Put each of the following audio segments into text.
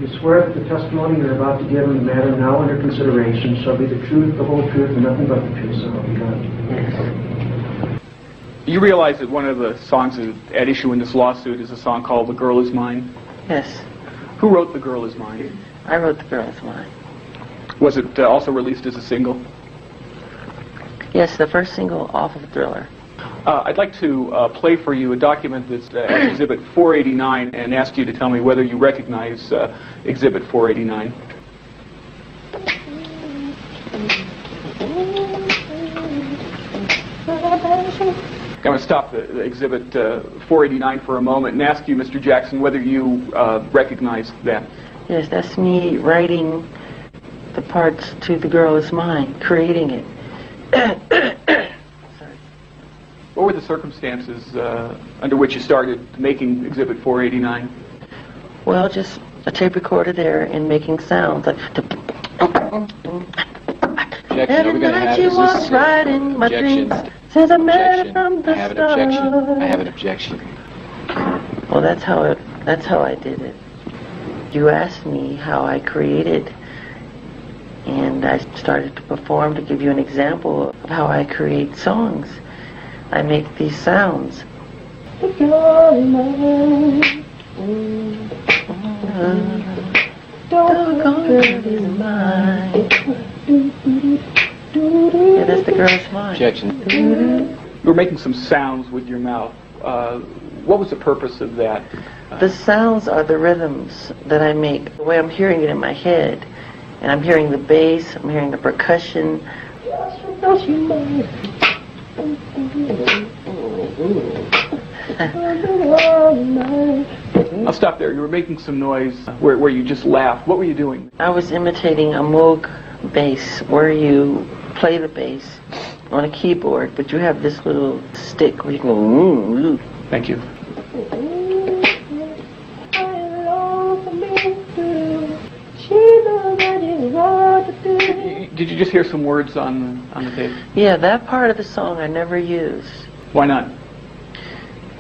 You swear that the testimony you're about to give in the matter now under consideration shall be the truth, the whole truth, and nothing but the truth, so help you God. Yes. You realize that one of the songs at issue in this lawsuit is a song called "The Girl Is Mine"? Yes. Who wrote "The Girl Is Mine"? I wrote "The Girl Is Mine." Was it also released as a single? Yes, the first single off of Thriller. I'd like to play for you a document that's Exhibit 489 and ask you to tell me whether you recognize Exhibit 489. I'm going to stop the Exhibit 489 for a moment and ask you, Mr. Jackson, whether you recognize that. Yes, that's me writing the parts to "The Girl Is Mine," creating it. What were the circumstances under which you started making Exhibit 489? Well, just a tape recorder there and making sounds like. Every night she walks right in my dreams. Says I met her from the start. I have an objection. Well, that's how I did it. You asked me how I created, and I started to perform to give you an example of how I create songs. I make these sounds. The girl is mine. The girl is mine. Yeah, that's "The Girl Is Mine." Objection. You were making some sounds with your mouth. What was the purpose of that? The sounds are the rhythms that I make, the way I'm hearing it in my head. And I'm hearing the bass, I'm hearing the percussion. I'll stop there. You were making some noise where you just laughed. What were you doing? I was imitating a Moog bass, where you play the bass on a keyboard, but you have this little stick where you go. Thank you. Did you just hear some words on the tape? Yeah, that part of the song I never used. Why not?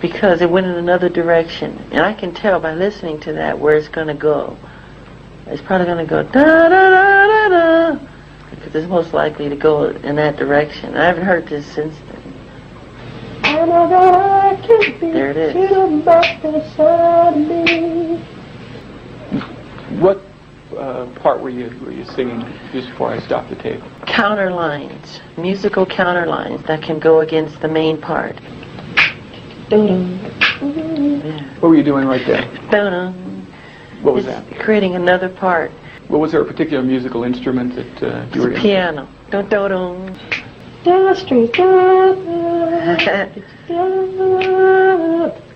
Because it went in another direction. And I can tell by listening to that where it's going to go. It's probably going to go da-da-da-da-da. Because it's most likely to go in that direction. I haven't heard this since then. There it is. What part were you singing just before I stopped the tape? Counterlines, musical counterlines that can go against the main part. Yeah. What were you doing right there? What was that? Creating another part. Well, was there a particular musical instrument that you were in? Piano.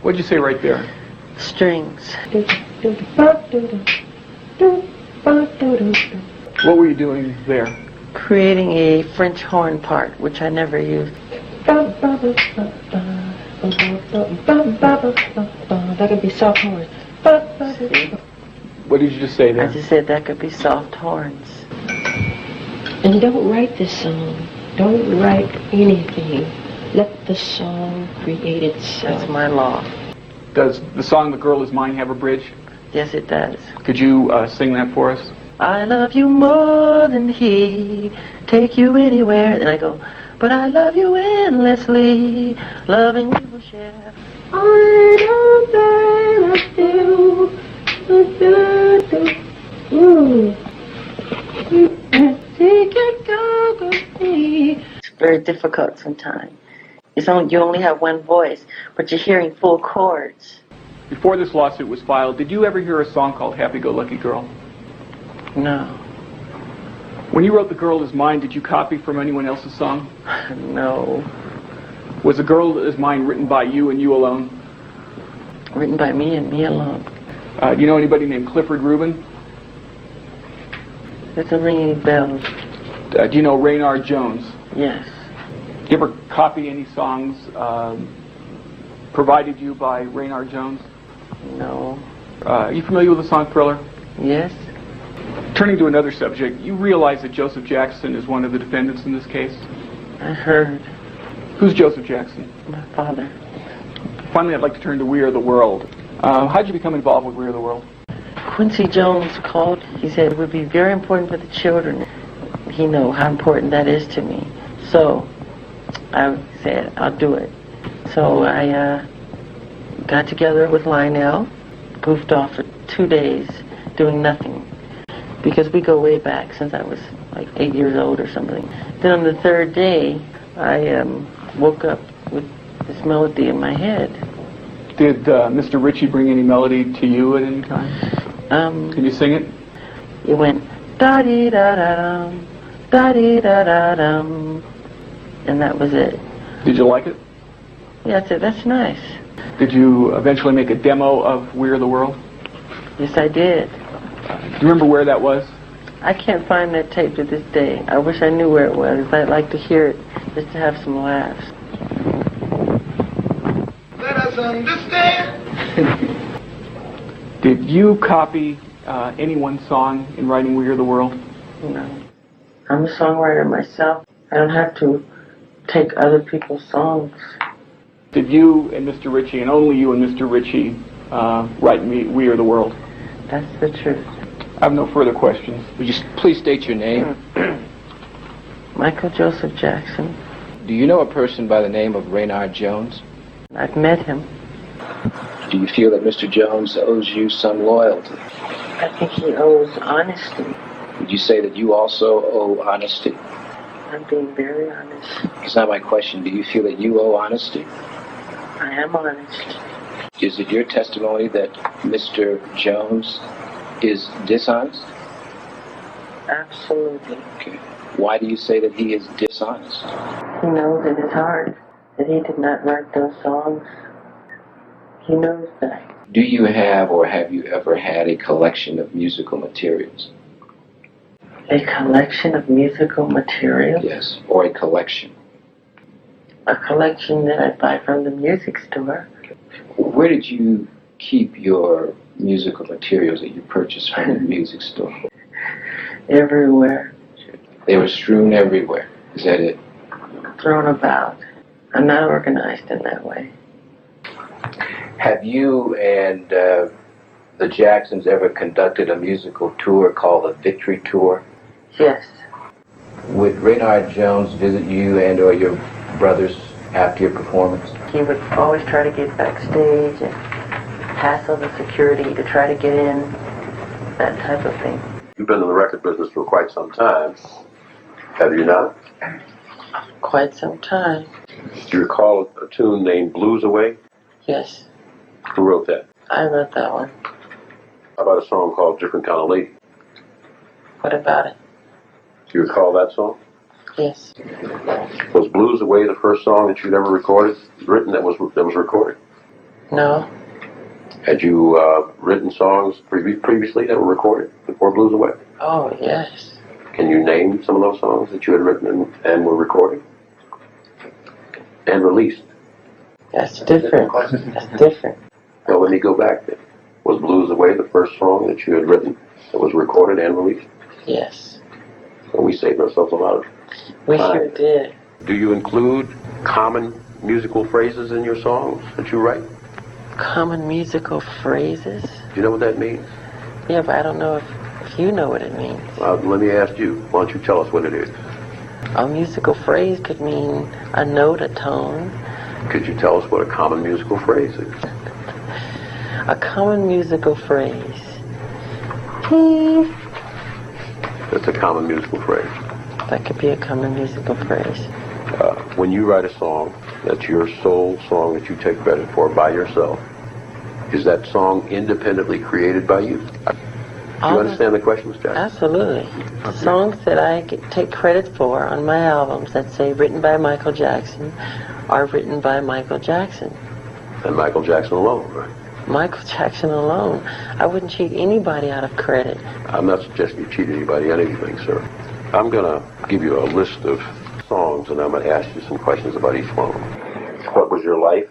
What'd you say right there? Strings. What were you doing there? Creating a French horn part, which I never used. That could be soft horns. What did you just say there? I just said that could be soft horns. And don't write this song. Don't write anything. Let the song create itself. That's my law. Does the song "The Girl Is Mine" have a bridge? Yes, it does. Could you sing that for us? I love you more than he, take you anywhere. And I go, but I love you endlessly, loving we will share. I know that I do. It's very difficult sometimes. You only have one voice, but you're hearing full chords. Before this lawsuit was filed, did you ever hear a song called "Happy Go Lucky Girl"? No. When you wrote "The Girl Is Mine," did you copy from anyone else's song? No. Was "The Girl Is Mine" written by you and you alone? Written by me and me alone. Do you know anybody named Clifford Rubin? Doesn't ring any bells. Do you know Reynard Jones? Yes. Did you ever copy any songs provided you by Reynard Jones? No. Are you familiar with the song "Thriller"? Yes. Turning to another subject, you realize that Joseph Jackson is one of the defendants in this case? I heard. Who's Joseph Jackson? My father. Finally, I'd like to turn to "We Are the World." How did you become involved with "We Are the World"? Quincy Jones called. He said it would be very important for the children. He know how important that is to me. So I said, I'll do it. So I got together with Lionel, goofed off for 2 days doing nothing. Because we go way back since I was like 8 years old or something. Then on the third day, I woke up with this melody in my head. Did Mr. Ritchie bring any melody to you at any time? Can you sing it? It went da-dee-da-da-dum, da-dee-da-da-dum, and that was it. Did you like it? Yeah, I said, that's nice. Did you eventually make a demo of We Are the World? Yes, I did. Do you remember where that was? I can't find that tape to this day. I wish I knew where it was. I'd like to hear it just to have some laughs. Let us understand. Did you copy anyone's song in writing We Are the World? No. I'm a songwriter myself. I don't have to take other people's songs. Did you and Mr. Ritchie, and only you and Mr. Ritchie, write We Are the World? That's the truth. I have no further questions. Would you please state your name? Michael Joseph Jackson. Do you know a person by the name of Reynard Jones? I've met him. Do you feel that Mr. Jones owes you some loyalty? I think he owes honesty. Would you say that you also owe honesty? I'm being very honest. That's not my question. Do you feel that you owe honesty? I am honest. Is it your testimony that Mr. Jones is dishonest? Absolutely. Okay. Why do you say that he is dishonest? He knows in his heart that he did not write those songs. He knows that. Do you have or have you ever had a collection of musical materials? A collection of musical materials? Yes, or a collection. A collection that I buy from the music store. Where did you keep your musical materials that you purchased from the music store? Everywhere. They were strewn everywhere. Is that it? Thrown about. I'm not organized in that way. Have you and the Jacksons ever conducted a musical tour called the Victory Tour? Yes. Would Reynard Jones visit you and or your brothers after your performance? He would always try to get backstage and hassle the security to try to get in, that type of thing. You've been in the record business for quite some time, have you not? Quite some time. Do you recall a tune named Blues Away? Yes. Who wrote that? I wrote that one. How about a song called Different Kind of Lady? What about it? Do you recall that song? Yes. Was Blues Away the first song that you'd ever written that was recorded? No. Had you written songs previously that were recorded before Blues Away? Oh, yes. Can you name some of those songs that you had written and were recorded and released? That's different. That's different. Well, let me go back then. Was Blues Away the first song that you had written that was recorded and released? Yes. And we saved ourselves a lot of We time. sure did. Do you include common musical phrases in your songs that you write? Common musical phrases? Do you know what that means? Yeah, but I don't know if you know what it means. Let me ask you. Why don't you tell us what it is? A musical phrase could mean a note, a tone. Could you tell us what a common musical phrase is? A common musical phrase. Please. That's a common musical phrase. That could be a common musical phrase. When you write a song, that's your sole song that you take credit for by yourself. Is that song independently created by you? Do you understand the question, Mr. Jackson? Absolutely. Songs that I take credit for on my albums that say written by Michael Jackson are written by Michael Jackson. And Michael Jackson alone, right? Michael Jackson alone. I wouldn't cheat anybody out of credit. I'm not suggesting you cheat anybody on anything, sir. I'm going to give you a list of songs, and I'm going to ask you some questions about each one of them. What was your life?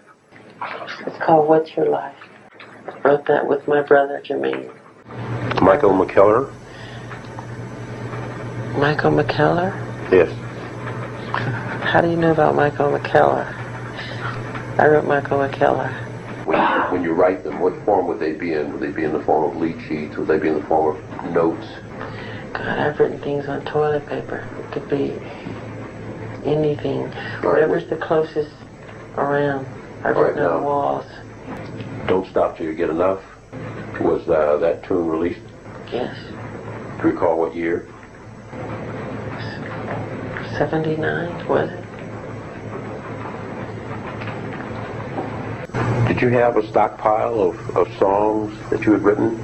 It's called What's Your Life? I wrote that with my brother, Jermaine. Michael McKellar? Michael McKellar? Yes. How do you know about Michael McKellar? I wrote Michael McKellar. when you write them, what form would they be in? Would they be in the form of lead sheets? Would they be in the form of notes? God, I've written things on toilet paper. It could be anything. Whatever's the closest around. I've written on walls. Don't Stop Till You Get Enough. Was that tune released? Yes. Do you recall what year? 79, was it? Did you have a stockpile of songs that you had written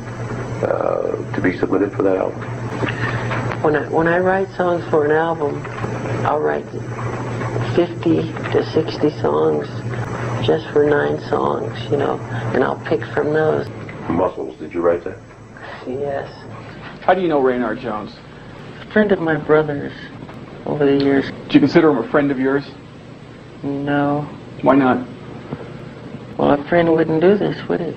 to be submitted for that album? When I write songs for an album, I'll write 50 to 60 songs just for 9 songs, you know, and I'll pick from those. Muscles, did you write that? Yes. How do you know Reynard Jones? A friend of my brother's over the years. Do you consider him a friend of yours? No. Why not? Well, a friend wouldn't do this, would he?